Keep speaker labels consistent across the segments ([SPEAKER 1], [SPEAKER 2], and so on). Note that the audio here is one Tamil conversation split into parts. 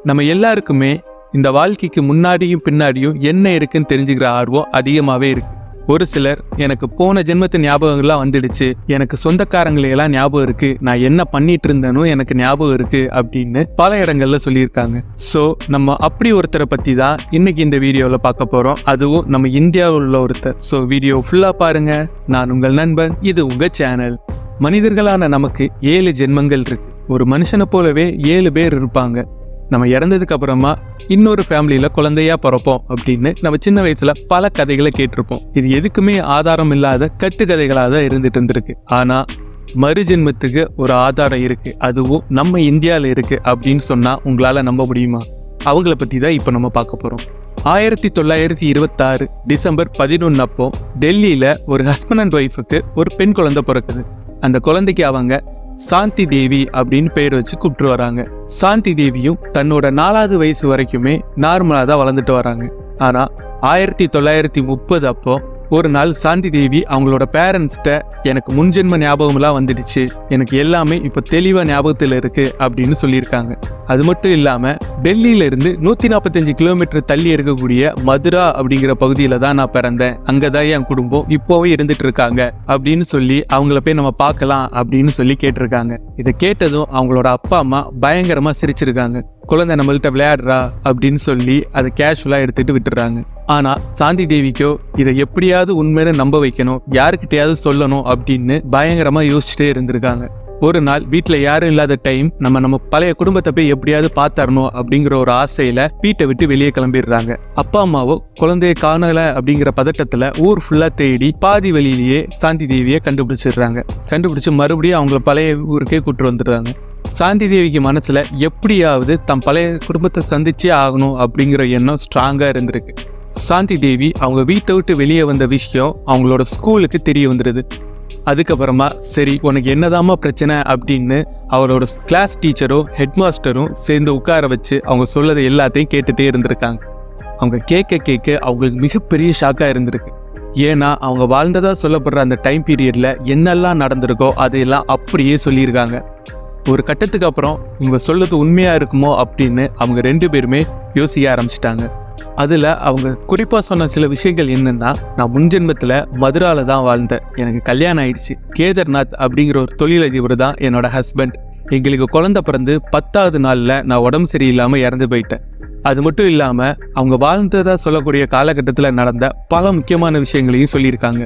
[SPEAKER 1] நம்ம எல்லாருக்குமே இந்த வாழ்க்கைக்கு முன்னாடியும் பின்னாடியும் என்ன இருக்குன்னு தெரிஞ்சுக்கிற ஆர்வம் அதிகமாகவே இருக்கு. ஒரு சிலர் எனக்கு போன ஜென்மத்து ஞாபகங்கள்லாம் வந்துடுச்சு, எனக்கு சொந்தக்காரங்களையெல்லாம் ஞாபகம் இருக்கு, நான் என்ன பண்ணிட்டு இருந்தேனோ எனக்கு ஞாபகம் இருக்கு அப்படின்னு பல இடங்கள்ல சொல்லியிருக்காங்க. ஸோ நம்ம அப்படி ஒருத்தரை பற்றி தான் இன்னைக்கு இந்த வீடியோவில் பார்க்க போகிறோம். அதுவும் நம்ம இந்தியாவில் உள்ள ஒருத்தர். ஸோ வீடியோ ஃபுல்லாக பாருங்க. நான் உங்கள் நண்பன், இது உங்கள் சேனல். மனிதர்களான நமக்கு 7 ஜென்மங்கள் இருக்கு. ஒரு மனுஷனை போலவே 7 பேர் இருப்பாங்க. நம்ம இறந்ததுக்கு அப்புறமா இன்னொரு ஃபேமிலியில குழந்தையா பிறப்போம் அப்படின்னு நம்ம சின்ன வயசுல பல கதைகளை கேட்டிருப்போம். இது எதுக்குமே ஆதாரம் இல்லாத கட்டுக்கதைகளாக தான் இருந்துட்டு இருந்திருக்கு. ஆனா மறு ஜென்மத்துக்கு ஒரு ஆதாரம் இருக்கு, அதுவும் நம்ம இந்தியாவில் இருக்கு அப்படின்னு சொன்னா உங்களால நம்ப முடியுமா? அவங்கள பத்தி தான் இப்போ நம்ம பார்க்க போறோம். 1926 டிசம்பர் 11 அப்போ டெல்லியில ஒரு ஹஸ்பண்ட் அண்ட் ஒய்ஃபுக்கு ஒரு பெண் குழந்தை பிறக்குது. அந்த குழந்தைக்கு அவங்க சாந்தி தேவி அப்படின்னு பேர் வச்சு கூப்பிட்டு வராங்க. சாந்தி தேவியும் தன்னோட 4வது வயசு வரைக்குமே நார்மலா தான் வளர்ந்துட்டு வராங்க. ஆனா 1930 அப்போ ஒரு நாள் சாந்தி தேவி அவங்களோட பேரண்ட்ஸ்கிட்ட எனக்கு முன்ஜென்ம ஞாபகம்லாம் வந்துடுச்சு, எனக்கு எல்லாமே இப்போ தெளிவா ஞாபகத்தில் இருக்கு அப்படின்னு சொல்லியிருக்காங்க. அது மட்டும் இல்லாம டெல்லியில இருந்து 145 கிலோமீட்டர் தள்ளி இருக்கக்கூடிய மதுரா அப்படிங்கிற பகுதியில தான் நான் பிறந்தேன், அங்கதான் என் குடும்பம் இப்போவே இருந்துட்டு இருக்காங்க அப்படின்னு சொல்லி அவங்கள போய் நம்ம பார்க்கலாம் அப்படின்னு சொல்லி கேட்டிருக்காங்க. இதை கேட்டதும் அவங்களோட அப்பா அம்மா பயங்கரமா சிரிச்சிருக்காங்க. குழந்தை நம்மள்கிட்ட விளையாடுறா அப்படின்னு சொல்லி அதை கேஷுவலா எடுத்துட்டு விட்டுறாங்க. ஆனா சாந்தி தேவிக்கோ இதை எப்படியாவது உண்மையில நம்ப வைக்கணும், யாருக்கிட்டையாவது சொல்லணும் அப்படின்னு பயங்கரமா யோசிச்சுட்டே இருந்திருக்காங்க. ஒரு நாள் வீட்டுல யாரும் இல்லாத டைம், நம்ம பழைய குடும்பத்தை போய் எப்படியாவது பார்த்தரணும் அப்படிங்கிற ஒரு ஆசையில வீட்டை விட்டு வெளியே கிளம்பிடுறாங்க. அப்பா அம்மாவோ குழந்தைய காணல அப்படிங்கிற பதட்டத்துல ஊர் ஃபுல்லா தேடி பாதி வழியிலேயே சாந்தி தேவியை கண்டுபிடிச்சு மறுபடியும் அவங்கள பழைய ஊருக்கே கூட்டு வந்துடுறாங்க. சாந்தி தேவிக்கு மனசுல எப்படியாவது தம் பழைய குடும்பத்தை சந்திச்சே ஆகணும் அப்படிங்கிற எண்ணம் ஸ்ட்ராங்கா இருந்திருக்கு. சாந்தி தேவி அவங்க வீட்டை விட்டு வெளியே வந்த விஷயம் அவங்களோட ஸ்கூலுக்கு தெரிய வந்துடுது. அதுக்கப்புறமா சரி உனக்கு என்னதாம்மா பிரச்சனை அப்படின்னு அவரோட கிளாஸ் டீச்சரும் ஹெட் மாஸ்டரும் சேர்ந்து உட்கார வச்சு அவங்க சொல்லதை எல்லாத்தையும் கேட்டுட்டே இருந்திருக்காங்க. அவங்க கேட்க அவங்களுக்கு மிகப்பெரிய ஷாக்கா இருந்திருக்கு. ஏன்னா அவங்க வாழ்ந்ததா சொல்லப்படுற அந்த டைம் பீரியட்ல என்னெல்லாம் நடந்திருக்கோ அதையெல்லாம் அப்படியே சொல்லியிருக்காங்க. ஒரு கட்டத்துக்கு அப்புறம் இவங்க சொல்றது உண்மையா இருக்குமோ அப்படின்னு அவங்க 2 பேருமே யோசிக்க ஆரம்பிச்சிட்டாங்க. அதுல அவங்க குறிப்பா சொன்ன சில விஷயங்கள் என்னன்னா, நான் முன்ஜென்மத்துல மதுரால தான் வாழ்ந்தேன், எனக்கு கல்யாணம் ஆயிடுச்சு, கேதர்நாத் அப்படிங்கிற ஒரு தொழிலதிபர் தான் என்னோட ஹஸ்பண்ட், எங்களுக்கு குழந்தை பிறந்து 10வது நாள்ல நான் உடம்பு சரியில்லாம இறந்து போயிட்டேன். அது மட்டும் இல்லாம அவங்க வாழ்ந்ததா சொல்லக்கூடிய காலகட்டத்துல நடந்த பல முக்கியமான விஷயங்களையும் சொல்லியிருக்காங்க.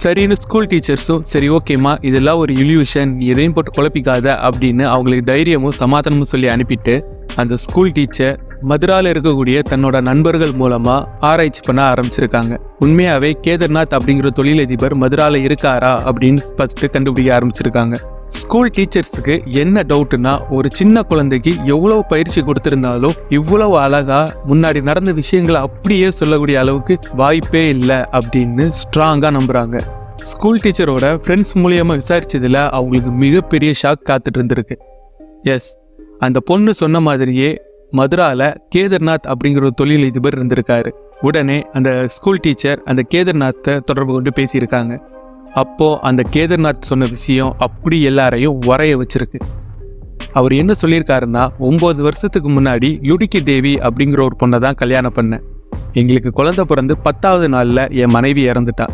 [SPEAKER 1] சரின்னு ஸ்கூல் டீச்சர்ஸும் சரி ஓகேம்மா இதெல்லாம் ஒரு இல்யூஷன், எதையும் போட்டு குழப்பிக்காத அப்படின்னு அவங்களுக்கு தைரியமும் சமாதானமும் சொல்லி அனுப்பிட்டு அந்த ஸ்கூல் டீச்சர் மதுரால இருக்கக்கூடிய தன்னோட நண்பர்கள் மூலமா ஆராய்ச்சி பண்ண ஆரம்பிச்சிருக்காங்க. உண்மையாவே கேதர்நாத் அப்படிங்கிற தொழிலதிபர் மதுரால இருக்காரா அப்படின்னு ஃபர்ஸ்ட் கண்டுபிடிக்க ஆரம்பிச்சிருக்காங்க. ஸ்கூல் டீச்சர்ஸுக்கு என்ன டவுட்னா, ஒரு சின்ன குழந்தைக்கு எவ்வளவு பயிற்சி கொடுத்திருந்தாலும் இவ்வளவு அழகா முன்னாடி நடந்த விஷயங்களை அப்படியே சொல்லக்கூடிய அளவுக்கு வாய்ப்பே இல்லை அப்படின்னு ஸ்ட்ராங்கா நம்புறாங்க. ஸ்கூல் டீச்சரோட ஃப்ரெண்ட்ஸ் மூலியமா விசாரிச்சதுல அவங்களுக்கு மிகப்பெரிய ஷாக் காத்துட்டு இருந்திருக்கு. எஸ், அந்த பொண்ணு சொன்ன மாதிரியே மதுரால கேதர்நாத் அப்படிங்கிற ஒரு தொழிலதிபர் இருந்திருக்காரு. உடனே அந்த ஸ்கூல் டீச்சர் அந்த கேதர்நாத்தை தொடர்பு கொண்டு பேசியிருக்காங்க. அப்போ அந்த கேதர்நாத் சொன்ன விஷயம் அப்படி எல்லாரையும் உரைய வச்சிருக்கு. அவர் என்ன சொல்லியிருக்காருன்னா, 9 வருஷத்துக்கு முன்னாடி லுடிக்கி தேவி அப்படிங்கிற ஒரு பொண்ணை தான் கல்யாணம் பண்ணேன், எங்களுக்கு குழந்தை பிறந்து 10வது நாள்ல என் மனைவி இறந்துட்டா,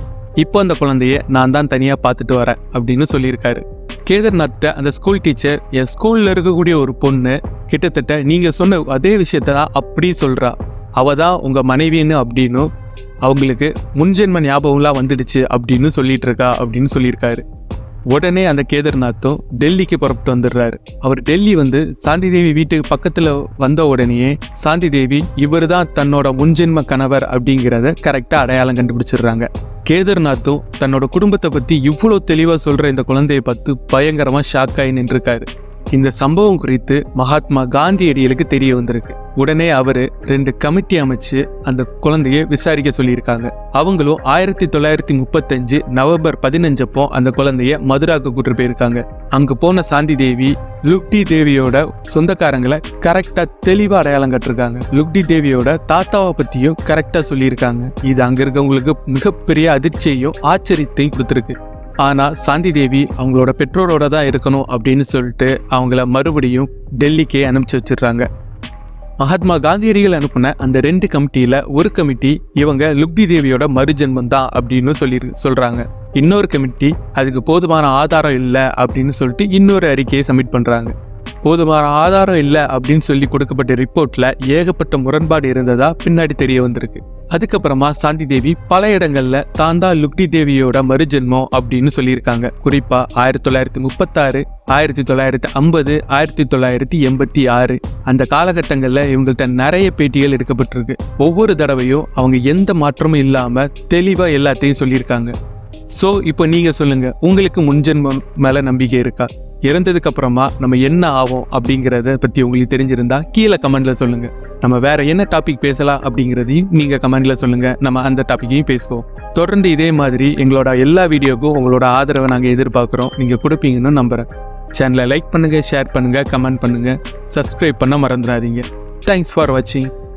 [SPEAKER 1] இப்போ அந்த குழந்தைய நான் தான் தனியா பார்த்துட்டு வரேன் அப்படின்னு சொல்லியிருக்காரு. கேதர்நாத்கிட்ட அந்த ஸ்கூல் டீச்சர், என் ஸ்கூல்ல இருக்கக்கூடிய ஒரு பொண்ணு கிட்டத்தட்ட நீங்க சொன்ன அதே விஷயத்த அப்படி சொல்றா, அவ தான் உங்க மனைவின்னு அப்படின்னு அவங்களுக்கு முன்ஜென்ம ஞாபகம்லாம் வந்துடுச்சு அப்படின்னு சொல்லிட்டு இருக்கா அப்படின்னு சொல்லியிருக்காரு. உடனே அந்த கேதர்நாத்தும் டெல்லிக்கு புறப்பட்டு வந்துடுறாரு. அவர் டெல்லி வந்து சாந்தி தேவி வீட்டுக்கு பக்கத்துல வந்த உடனேயே சாந்தி தேவி இவர் தான் தன்னோட முன்ஜென்ம கணவர் அப்படிங்கிறத கரெக்டா அடையாளம் கண்டுபிடிச்சிடுறாங்க. கேதர்நாத்தும் தன்னோட குடும்பத்தை பத்தி இவ்வளவு தெளிவா சொல்ற இந்த குழந்தையை பார்த்து பயங்கரமா ஷாக் ஆகி நின்றுருக்காரு. இந்த சம்பவம் குறித்து மகாத்மா காந்தியடிகளுக்கு தெரிய வந்திருக்கு. உடனே அவரு 2 கமிட்டி அமைச்சு அந்த குழந்தைய விசாரிக்க சொல்லியிருக்காங்க. அவங்களும் 1935 நவம்பர் 15 அப்போ அந்த குழந்தைய மதுராக்கு கூட்டு போயிருக்காங்க. அங்க போன சாந்தி தேவி லுக்டி தேவியோட சொந்தக்காரங்களை கரெக்டா தெளிவா அடையாளம் கட்டிருக்காங்க. லுக்டி தேவியோட தாத்தாவை பத்தியும் கரெக்டா சொல்லியிருக்காங்க. இது அங்க இருக்கவங்களுக்கு மிகப்பெரிய அதிர்ச்சியையும் ஆச்சரியத்தையும் கொடுத்துருக்கு. ஆனா சாந்தி தேவி அவங்களோட பெற்றோரோட தான் இருக்கணும் அப்படின்னு சொல்லிட்டு அவங்கள மறுபடியும் டெல்லிக்கே அனுப்பிச்சு வச்சிடுறாங்க. மகாத்மா காந்தியடிகள் அனுப்பின அந்த 2 கமிட்டியில ஒரு கமிட்டி இவங்க லுக்டி தேவியோட மறுஜென்மம் தான் அப்படின்னு சொல்றாங்க. இன்னொரு கமிட்டி அதுக்கு போதுமான ஆதாரம் இல்லை அப்படின்னு சொல்லிட்டு இன்னொரு அறிக்கையை சப்மிட் பண்றாங்க. போதுமான ஆதாரம் இல்லை அப்படின்னு சொல்லி கொடுக்கப்பட்ட ரிப்போர்ட்ல ஏகப்பட்ட முரண்பாடு இருந்ததா பின்னாடி தெரிய வந்திருக்கு. அதுக்கப்புறமா சாந்தி தேவி பல இடங்கள்ல தான் தான் லுக்டி தேவியோட மறுஜென்மம் அப்படின்னு சொல்லியிருக்காங்க. குறிப்பா 1936, 1950, 1986 அந்த காலகட்டங்கள்ல இவங்கள்ட்ட நிறைய பேட்டிகள் எடுக்கப்பட்டிருக்கு. ஒவ்வொரு தடவையும் அவங்க எந்த மாற்றமும் இல்லாம தெளிவா எல்லாத்தையும் சொல்லியிருக்காங்க. ஸோ இப்போ நீங்க சொல்லுங்க, உங்களுக்கு முன்ஜென்மம் மேல நம்பிக்கை இருக்கா? இறந்ததுக்கு அப்புறமா நம்ம என்ன ஆவோம் அப்படிங்கிறத பத்தி உங்களுக்கு தெரிஞ்சிருந்தா கீழே கமெண்ட்ல சொல்லுங்க. நம்ம வேற என்ன டாபிக் பேசலாம் அப்படிங்கிறதையும் நீங்க கமெண்ட்ல சொல்லுங்க. நம்ம அந்த டாபிக்கையும் பேசுவோம். தொடர்ந்து இதே மாதிரி எங்களோட எல்லா வீடியோக்கும் உங்களோட ஆதரவை நாங்க எதிர்பார்க்குறோம். நீங்க கொடுப்பீங்கன்னு நம்புறேன். சேனலை லைக் பண்ணுங்க, ஷேர் பண்ணுங்க, கமெண்ட் பண்ணுங்க, சப்ஸ்கிரைப் பண்ண மறந்துடாதீங்க. தேங்க்ஸ் ஃபார் வாட்சிங்.